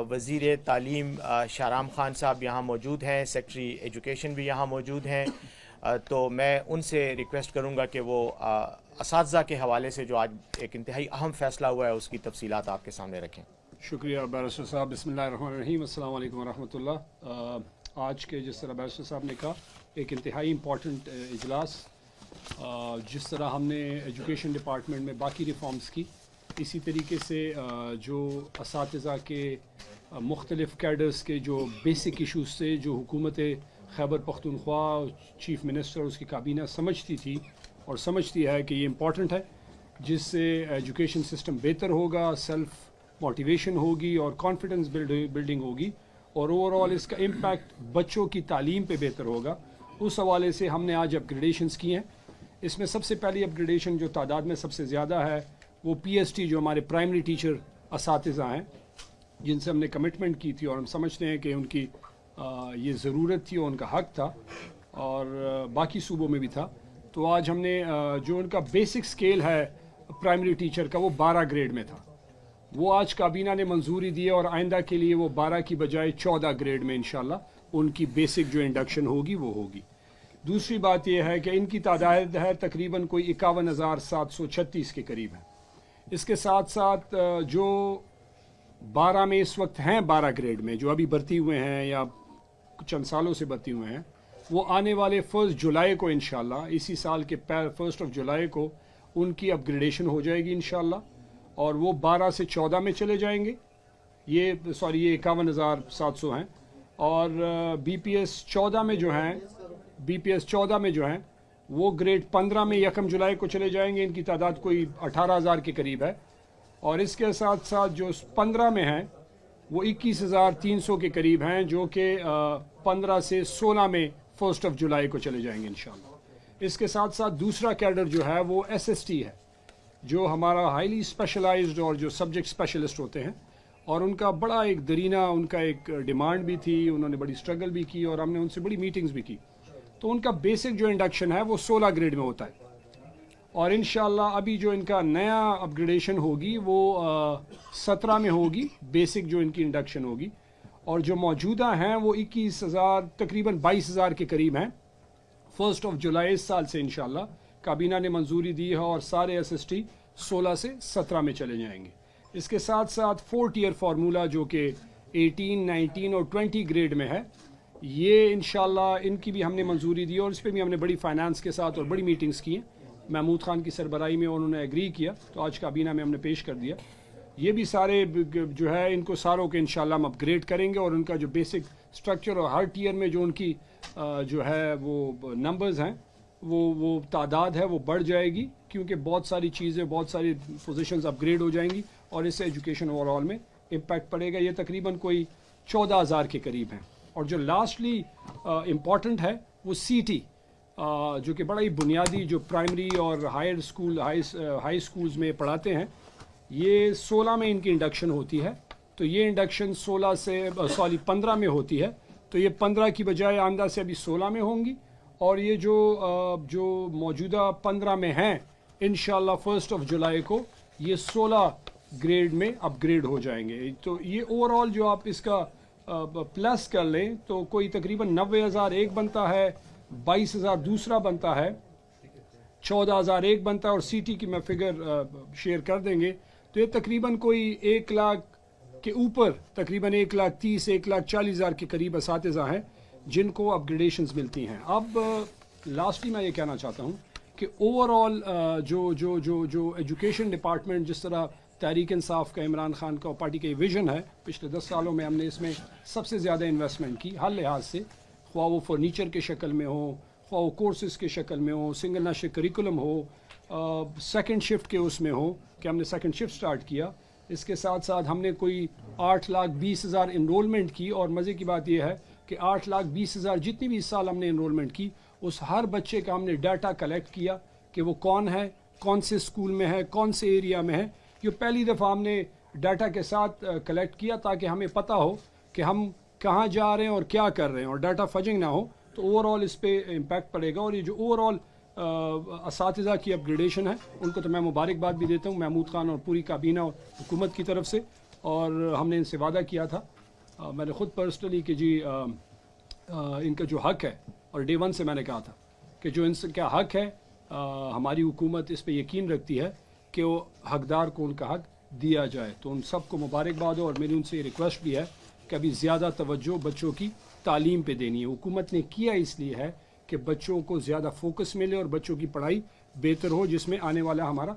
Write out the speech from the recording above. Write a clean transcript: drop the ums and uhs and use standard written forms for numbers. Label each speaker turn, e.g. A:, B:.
A: وزیر تعلیم شاہرام خان صاحب یہاں موجود ہیں، سیکٹری ایجوکیشن بھی یہاں موجود ہیں، تو میں ان سے ریکویسٹ کروں گا کہ وہ اساتذہ کے حوالے سے جو آج ایک انتہائی اہم فیصلہ ہوا ہے اس کی تفصیلات آپ کے سامنے رکھیں۔
B: شکریہ بیرسٹر صاحب، بسم اللہ الرحمن الرحیم، السلام علیکم ورحمۃ اللہ۔ آج کے جس طرح بیرسٹر صاحب نے کہا ایک انتہائی امپورٹنٹ اجلاس، جس طرح ہم نے ایجوکیشن ڈپارٹمنٹ میں باقی ریفارمز کی، اسی طریقے سے جو اساتذہ کے مختلف کیڈرز کے جو بیسک ایشوز تھے، جو حکومت خیبر پختونخوا، چیف منسٹر اور اس کی کابینہ سمجھتی تھی اور سمجھتی ہے کہ یہ امپورٹنٹ ہے، جس سے ایجوکیشن سسٹم بہتر ہوگا، سیلف موٹیویشن ہوگی اور کانفیڈنس بلڈنگ ہوگی، اور اوور آل اس کا امپیکٹ بچوں کی تعلیم پہ بہتر ہوگا، اس حوالے سے ہم نے آج اپ گریڈیشنز کی ہیں۔ اس میں سب سے پہلی اپ گریڈیشن جو تعداد میں سب سے زیادہ ہے وہ پی ایس ٹی، جو ہمارے پرائمری ٹیچر اساتذہ ہیں، جن سے ہم نے کمٹمنٹ کی تھی اور ہم سمجھتے ہیں کہ ان کی یہ ضرورت تھی اور ان کا حق تھا، اور باقی صوبوں میں بھی تھا۔ تو آج ہم نے جو ان کا بیسک سکیل ہے پرائمری ٹیچر کا، وہ 12 گریڈ میں تھا، وہ آج کابینہ نے منظوری دی ہے، اور آئندہ کے لیے وہ 12 کی بجائے 14 گریڈ میں انشاءاللہ ان کی بیسک جو انڈکشن ہوگی وہ ہوگی۔ دوسری بات یہ ہے کہ ان کی تعداد ہے تقریباً کوئی 51,736 کے قریب ہے۔ اس کے ساتھ ساتھ جو 12 میں اس وقت ہیں، 12 گریڈ میں جو ابھی بھرتی ہوئے ہیں یا چند سالوں سے بھرتی ہوئے ہیں، وہ آنے والے 1 جولائی کو انشاءاللہ، اسی سال کے 1 جولائی کو ان کی اپ گریڈیشن ہو جائے گی انشاءاللہ، اور وہ 12 سے 14 میں چلے جائیں گے۔ یہ 51,700 ہیں، اور بی پی ایس 14 میں جو ہیں وہ گریڈ 15 میں 1 جولائی کو چلے جائیں گے۔ ان کی تعداد کوئی 18,000 کے قریب ہے، اور اس کے ساتھ ساتھ جو 15 میں ہیں وہ 21,300 کے قریب ہیں، جو کہ 15 سے 16 میں 1 جولائی کو چلے جائیں گے انشاءاللہ۔ اس کے ساتھ ساتھ دوسرا کیڈر جو ہے وہ ایس ایس ٹی ہے، جو ہمارا ہائیلی اسپیشلائزڈ اور جو سبجیکٹ اسپیشلسٹ ہوتے ہیں، اور ان کا بڑا ایک درینہ ان کا ایک ڈیمانڈ بھی تھی، انہوں نے بڑی سٹرگل بھی کی اور ہم نے ان سے بڑی میٹنگز بھی کی۔ تو ان کا بیسک جو انڈکشن ہے وہ 16 گریڈ میں ہوتا ہے، اور انشاءاللہ ابھی جو ان کا نیا اپ گریڈیشن ہوگی وہ 17 میں ہوگی، بیسک جو ان کی انڈکشن ہوگی، اور جو موجودہ ہیں وہ 21,000 تقریباً 22,000 کے قریب ہیں۔ 1 جولائی اس سال سے انشاءاللہ کابینہ نے منظوری دی ہے، اور سارے ایس ایس ٹی 16 سے 17 میں چلے جائیں گے۔ اس کے ساتھ ساتھ 4 ٹیئر فارمولا جو کہ 18، 19 اور 20 گریڈ میں ہے، یہ انشاءاللہ ان کی بھی ہم نے منظوری دی، اور اس پہ بھی ہم نے بڑی فائنانس کے ساتھ اور بڑی میٹنگز کی ہیں، محمود خان کی سربراہی میں انہوں نے ایگری کیا، تو آج کابینہ میں ہم نے پیش کر دیا۔ یہ بھی سارے جو ہے ان کو ساروں کے انشاءاللہ ہم اپ گریڈ کریں گے، اور ان کا جو بیسک سٹرکچر اور ہر ٹیئر میں جو ان کی جو ہے وہ نمبرز ہیں، وہ تعداد ہے وہ بڑھ جائے گی، کیونکہ بہت ساری چیزیں، بہت ساری پوزیشنز اپ گریڈ ہو جائیں گی، اور اس سے ایجوکیشن اوور آل میں امپیکٹ پڑے گا۔ یہ تقریباً کوئی 14,000 کے قریب ہیں۔ اور جو لاسٹلی امپورٹنٹ ہے وہ سی ٹی، جو کہ بڑا ہی بنیادی جو پرائمری اور ہائی سکولز میں پڑھاتے ہیں، یہ 16 میں ان کی انڈکشن ہوتی ہے۔ تو یہ انڈکشن 15 میں ہوتی ہے، تو یہ 15 کی بجائے آئندہ سے ابھی 16 میں ہوں گی، اور یہ جو موجودہ 15 میں ہیں انشاءاللہ 1 جولائی کو یہ 16 گریڈ میں اپ گریڈ ہو جائیں گے۔ تو یہ اوور آل جو آپ اس کا پلس کر لیں تو کوئی تقریباً 90,000 ایک بنتا ہے، 22,000 دوسرا بنتا ہے، 14,000 ایک بنتا ہے، اور سی ٹی کی میں فگر شیئر کر دیں گے، تو یہ تقریباً کوئی 1 لاکھ کے اوپر، تقریباً 1,30,000 1,40,000 کے قریب اساتذہ ہیں جن کو اپ گریڈیشنز ملتی ہیں۔ اب لاسٹلی میں یہ کہنا چاہتا ہوں کہ اوور آل جو ایجوکیشن ڈپارٹمنٹ، جس طرح تحریک انصاف کا، عمران خان کا اور پارٹی کا یہ ویژن ہے، پچھلے 10 سالوں میں ہم نے اس میں سب سے زیادہ انویسٹمنٹ کی ہر لحاظ سے، خواہ وہ فرنیچر کے شکل میں ہو، خواہ وہ کورسز کے شکل میں ہو، سنگل نیشنل کریکولم ہو، سیکنڈ شفٹ کے اس میں ہو کہ ہم نے سیکنڈ شفٹ سٹارٹ کیا۔ اس کے ساتھ ساتھ ہم نے کوئی 8,20,000 انرولمنٹ کی، اور مزے کی بات یہ ہے کہ 8,20,000 جتنی بھی اس سال ہم نے انرولمنٹ کی، اس ہر بچے کا ہم نے ڈیٹا کلیکٹ کیا کہ وہ کون ہے، کون سے اسکول میں ہے، کون سے ایریا میں ہے۔ یہ پہلی دفعہ ہم نے ڈیٹا کے ساتھ کلیکٹ کیا تاکہ ہمیں پتہ ہو کہ ہم کہاں جا رہے ہیں اور کیا کر رہے ہیں، اور ڈیٹا فجنگ نہ ہو، تو اوور آل اس پہ امپیکٹ پڑے گا۔ اور یہ جو اوور آل اساتذہ کی اپ گریڈیشن ہے، ان کو تو میں مبارکباد بھی دیتا ہوں محمود خان اور پوری کابینہ اور حکومت کی طرف سے، اور ہم نے ان سے وعدہ کیا تھا، میں نے خود پرسنلی کہ جی ان کا جو حق ہے، اور ڈے ون سے میں نے کہا تھا کہ جو ان سے کیا حق ہے، ہماری حکومت اس پہ یقین رکھتی ہے کہ وہ حقدار کو ان کا حق دیا جائے. تو ان سب کو مبارکباد ہو، اور میری ان سے ریکویسٹ بھی ہے کہ ابھی زیادہ توجہ بچوں کی تعلیم پہ دینی ہے. حکومت نے کیا اس لیے ہے کہ بچوں کو زیادہ فوکس ملے اور بچوں کی پڑھائی بہتر ہو، جس میں آنے والا ہمارا